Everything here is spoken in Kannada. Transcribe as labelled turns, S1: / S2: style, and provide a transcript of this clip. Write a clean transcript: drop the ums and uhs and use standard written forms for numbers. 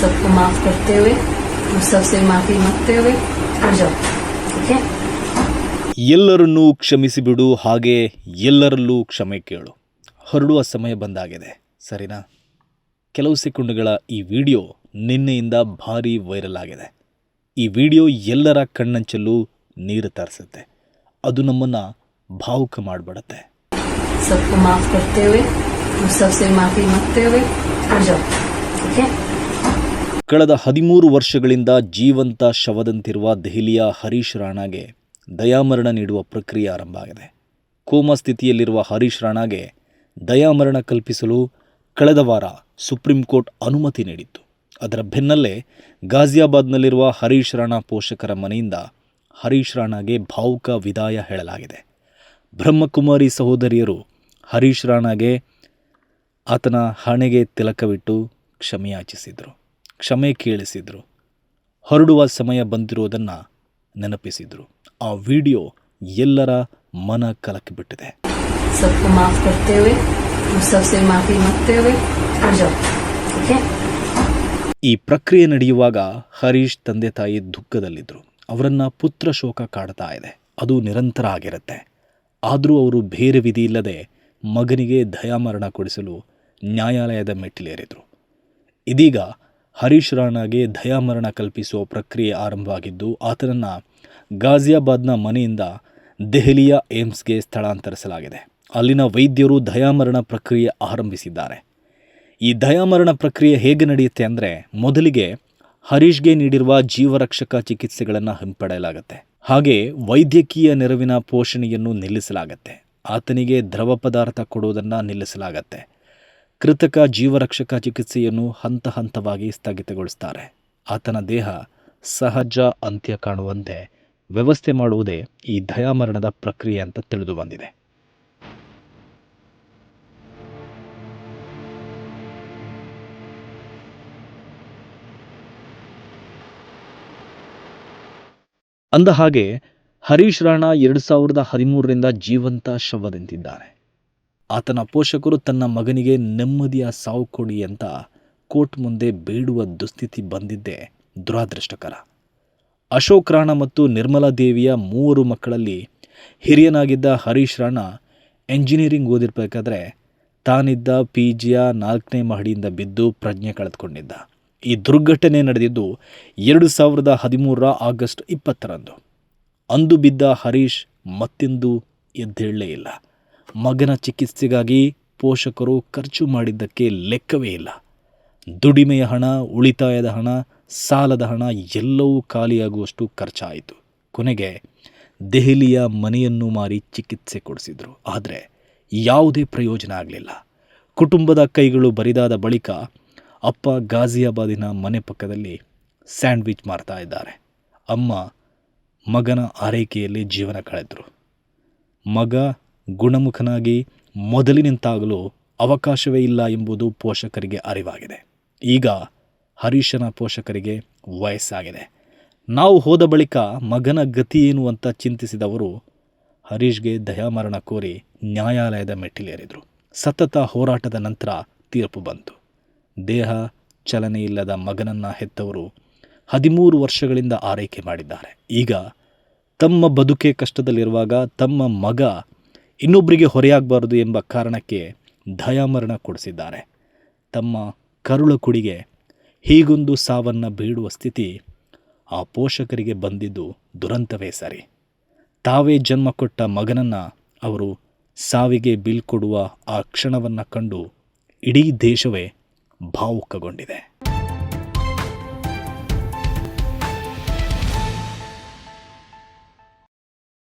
S1: सबको माफ करते हुए हम सबसे माफी मांगते हुए उठ जाओ, ठीक है।
S2: ಎಲ್ಲರನ್ನೂ ಕ್ಷಮಿಸಿಬಿಡು, ಹಾಗೆ ಎಲ್ಲರಲ್ಲೂ ಕ್ಷಮೆ ಕೇಳು. ಹೊರಡುವ ಸಮಯ ಬಂದಾಗಿದೆ, ಸರಿನಾ? ಕೆಲವು ಸೆಕೆಂಡುಗಳ ಈ ವಿಡಿಯೋ ನಿನ್ನೆಯಿಂದ ಭಾರೀ ವೈರಲ್ ಆಗಿದೆ. ಈ ವಿಡಿಯೋ ಎಲ್ಲರ ಕಣ್ಣಂಚಲ್ಲೂ ನೀರು ತರಿಸುತ್ತೆ. ಅದು ನಮ್ಮನ್ನು ಭಾವುಕ ಮಾಡಿಬಿಡುತ್ತೆ.
S1: सबको माफ करते हुए हम सबसे माफी मांगते हुए उठ जाओ, ठीक है।
S2: ಕಳೆದ 13 ವರ್ಷಗಳಿಂದ ಜೀವಂತ ಶವದಂತಿರುವ ದೆಹಲಿಯ ಹರೀಶ್ ರಾಣಾಗೆ ದಯಾಮರಣ ನೀಡುವ ಪ್ರಕ್ರಿಯೆ ಆರಂಭ ಆಗಿದೆ. ಕೋಮಾ ಸ್ಥಿತಿಯಲ್ಲಿರುವ ಹರೀಶ್ ರಾಣಾಗೆ ದಯಾಮರಣ ಕಲ್ಪಿಸಲು ಕಳೆದ ವಾರ ಸುಪ್ರೀಂ ಕೋರ್ಟ್ ಅನುಮತಿ ನೀಡಿತ್ತು. ಅದರ ಬೆನ್ನಲ್ಲೇ ಗಾಜಿಯಾಬಾದ್ನಲ್ಲಿರುವ ಹರೀಶ್ ರಾಣಾ ಪೋಷಕರ ಮನೆಯಿಂದ ಹರೀಶ್ ರಾಣಾಗೆ ಭಾವುಕ ವಿದಾಯ ಹೇಳಲಾಗಿದೆ. ಬ್ರಹ್ಮಕುಮಾರಿ ಸಹೋದರಿಯರು ಹರೀಶ್ ರಾಣಾಗೆ ಆತನ ಹಣೆಗೆ ತಿಲಕವಿಟ್ಟು ಕ್ಷಮೆಯಾಚಿಸಿದರು, ಕ್ಷಮೆ ಕೇಳಿಸಿದರು, ಹೊರಡುವ ಸಮಯ ಬಂದಿರೋದನ್ನು ನೆನಪಿಸಿದರು. ಆ ವಿಡಿಯೋ ಎಲ್ಲರ ಮನ ಕಲಕಿಬಿಟ್ಟಿದೆ.
S1: सबको माफ करते हुए हम सबसे माफी मांगते हुए उठ जाओ, ठीक है।
S2: ಈ ಪ್ರಕ್ರಿಯೆ ನಡೆಯುವಾಗ ಹರೀಶ್ ತಂದೆ ತಾಯಿ ದುಃಖದಲ್ಲಿದ್ದರು. ಅವರನ್ನು ಪುತ್ರ ಶೋಕ ಕಾಡ್ತಾ ಇದೆ. ಅದು ನಿರಂತರ ಆಗಿರುತ್ತೆ. ಆದರೂ ಅವರು ಬೇರೆ ವಿಧಿ ಇಲ್ಲದೆ ಮಗನಿಗೆ ದಯಾಮರಣ ಕೊಡಿಸಲು ನ್ಯಾಯಾಲಯದ ಮೆಟ್ಟಿಲೇರಿದರು. ಇದೀಗ ಹರೀಶ್ ರಾಣಾಗೆ ದಯಾಮರಣ ಕಲ್ಪಿಸುವ ಪ್ರಕ್ರಿಯೆ ಆರಂಭವಾಗಿದ್ದು, ಆತನನ್ನು ಗಾಜಿಯಾಬಾದ್ನ ಮನೆಯಿಂದ ದೆಹಲಿಯ ಏಮ್ಸ್ಗೆ ಸ್ಥಳಾಂತರಿಸಲಾಗಿದೆ. ಅಲ್ಲಿನ ವೈದ್ಯರು ದಯಾಮರಣ ಪ್ರಕ್ರಿಯೆ ಆರಂಭಿಸಿದ್ದಾರೆ. ಈ ದಯಾಮರಣ ಪ್ರಕ್ರಿಯೆ ಹೇಗೆ ನಡೆಯುತ್ತೆ ಅಂದರೆ, ಮೊದಲಿಗೆ ಹರೀಶ್ಗೆ ನೀಡಿರುವ ಜೀವರಕ್ಷಕ ಚಿಕಿತ್ಸೆಗಳನ್ನು ಹಿಂಪಡೆಯಲಾಗುತ್ತೆ. ಹಾಗೆ ವೈದ್ಯಕೀಯ ನೆರವಿನ ಪೋಷಣೆಯನ್ನು ನಿಲ್ಲಿಸಲಾಗುತ್ತೆ. ಆತನಿಗೆ ದ್ರವ ಪದಾರ್ಥ ಕೊಡುವುದನ್ನು ನಿಲ್ಲಿಸಲಾಗುತ್ತೆ. ಕೃತಕ ಜೀವರಕ್ಷಕ ಚಿಕಿತ್ಸೆಯನ್ನು ಹಂತ ಹಂತವಾಗಿ ಸ್ಥಗಿತಗೊಳಿಸ್ತಾರೆ. ಆತನ ದೇಹ ಸಹಜ ಅಂತ್ಯ ಕಾಣುವಂತೆ ವ್ಯವಸ್ಥೆ ಮಾಡುವುದೇ ಈ ದಯಾಮರಣದ ಪ್ರಕ್ರಿಯೆ ಅಂತ ತಿಳಿದು ಬಂದಿದೆ. ಅಂದ ಹಾಗೆ ಹರೀಶ್ ರಾಣಾ 2013ರಿಂದ ಜೀವಂತ ಶವದಂತಿದ್ದಾನೆ. ಆತನ ಪೋಷಕರು ತನ್ನ ಮಗನಿಗೆ ನೆಮ್ಮದಿಯ ಸಾವು ಕೊಡಿ ಅಂತ ಕೋರ್ಟ್ ಮುಂದೆ ಬೇಡುವ ದುಸ್ಥಿತಿ ಬಂದಿದ್ದೇ ದುರಾದೃಷ್ಟಕರ. ಅಶೋಕ್ ರಾಣಾ ಮತ್ತು ನಿರ್ಮಲಾ ದೇವಿಯ 3 ಮಕ್ಕಳಲ್ಲಿ ಹಿರಿಯನಾಗಿದ್ದ ಹರೀಶ್ ರಾಣಾ ಎಂಜಿನಿಯರಿಂಗ್ ಓದಿರಬೇಕಾದ್ರೆ ತಾನಿದ್ದ PGಯ 4ನೇ ಮಹಡಿಯಿಂದ ಬಿದ್ದು ಪ್ರಜ್ಞೆ ಕಳೆದುಕೊಂಡಿದ್ದ. ಈ ದುರ್ಘಟನೆ ನಡೆದಿದ್ದು 2013ರ ಆಗಸ್ಟ್ 20ರಂದು. ಅಂದು ಬಿದ್ದ ಹರೀಶ್ ಮತ್ತೆಂದೂ ಎದ್ದೇಳಲೇ ಇಲ್ಲ. ಮಗನ ಚಿಕಿತ್ಸೆಗಾಗಿ ಪೋಷಕರು ಖರ್ಚು ಮಾಡಿದ್ದಕ್ಕೆ ಲೆಕ್ಕವೇ ಇಲ್ಲ. ದುಡಿಮೆಯ ಹಣ, ಉಳಿತಾಯದ ಹಣ, ಸಾಲದ ಹಣ ಎಲ್ಲವೂ ಖಾಲಿಯಾಗುವಷ್ಟು ಖರ್ಚಾಯಿತು. ಕೊನೆಗೆ ದೆಹಲಿಯ ಮನೆಯನ್ನು ಮಾರಿ ಚಿಕಿತ್ಸೆ ಕೊಡಿಸಿದರು. ಆದರೆ ಯಾವುದೇ ಪ್ರಯೋಜನ ಆಗಲಿಲ್ಲ. ಕುಟುಂಬದ ಕೈಗಳು ಬರಿದಾದ ಬಳಿಕ ಅಪ್ಪ ಗಾಜಿಯಾಬಾದಿನ ಮನೆ ಪಕ್ಕದಲ್ಲಿ ಸ್ಯಾಂಡ್ವಿಚ್ ಮಾರ್ತಾ ಇದ್ದಾರೆ. ಅಮ್ಮ ಮಗನ ಆರೈಕೆಯಲ್ಲಿ ಜೀವನ ಕಳೆದರು. ಮಗ ಗುಣಮುಖನಾಗಿ ಮೊದಲಿನಂತಾಗಲು ಅವಕಾಶವೇ ಇಲ್ಲ ಎಂಬುದು ಪೋಷಕರಿಗೆ ಅರಿವಾಗಿದೆ. ಈಗ ಹರೀಶನ ಪೋಷಕರಿಗೆ ವಯಸ್ಸಾಗಿದೆ. ನಾವು ಹೋದ ಬಳಿಕ ಮಗನ ಗತಿ ಏನು ಅಂತ ಚಿಂತಿಸಿದವರು ಹರೀಶ್ಗೆ ದಯಾಮರಣ ಕೋರಿ ನ್ಯಾಯಾಲಯದ ಮೆಟ್ಟಿಲೇರಿದರು. ಸತತ ಹೋರಾಟದ ನಂತರ ತೀರ್ಪು ಬಂತು. ದೇಹ ಚಲನೆ ಇಲ್ಲದ ಮಗನನ್ನು ಹೆತ್ತವರು 13 ವರ್ಷಗಳಿಂದ ಆರೈಕೆ ಮಾಡಿದ್ದಾರೆ. ಈಗ ತಮ್ಮ ಬದುಕೆ ಕಷ್ಟದಲ್ಲಿರುವಾಗ ತಮ್ಮ ಮಗ ಇನ್ನೊಬ್ಬರಿಗೆ ಹೊರೆಯಾಗಬಾರದು ಎಂಬ ಕಾರಣಕ್ಕೆ ದಯಾಮರಣ ಕೊಡಿಸಿದ್ದಾರೆ. ತಮ್ಮ ಕರುಳ ಕುಡಿಗೆ ಹೀಗೊಂದು ಸಾವನ್ನು ಬೇಡುವ ಸ್ಥಿತಿ ಆ ಪೋಷಕರಿಗೆ ಬಂದಿದ್ದು ದುರಂತವೇ ಸರಿ. ತಾವೇ ಜನ್ಮ ಕೊಟ್ಟ ಮಗನನ್ನು ಅವರು ಸಾವಿಗೆ ಬೀಳ್ಕೊಡುವ ಆ ಕ್ಷಣವನ್ನು ಕಂಡು ಇಡೀ ದೇಶವೇ ಭಾವುಕಗೊಂಡಿದೆ.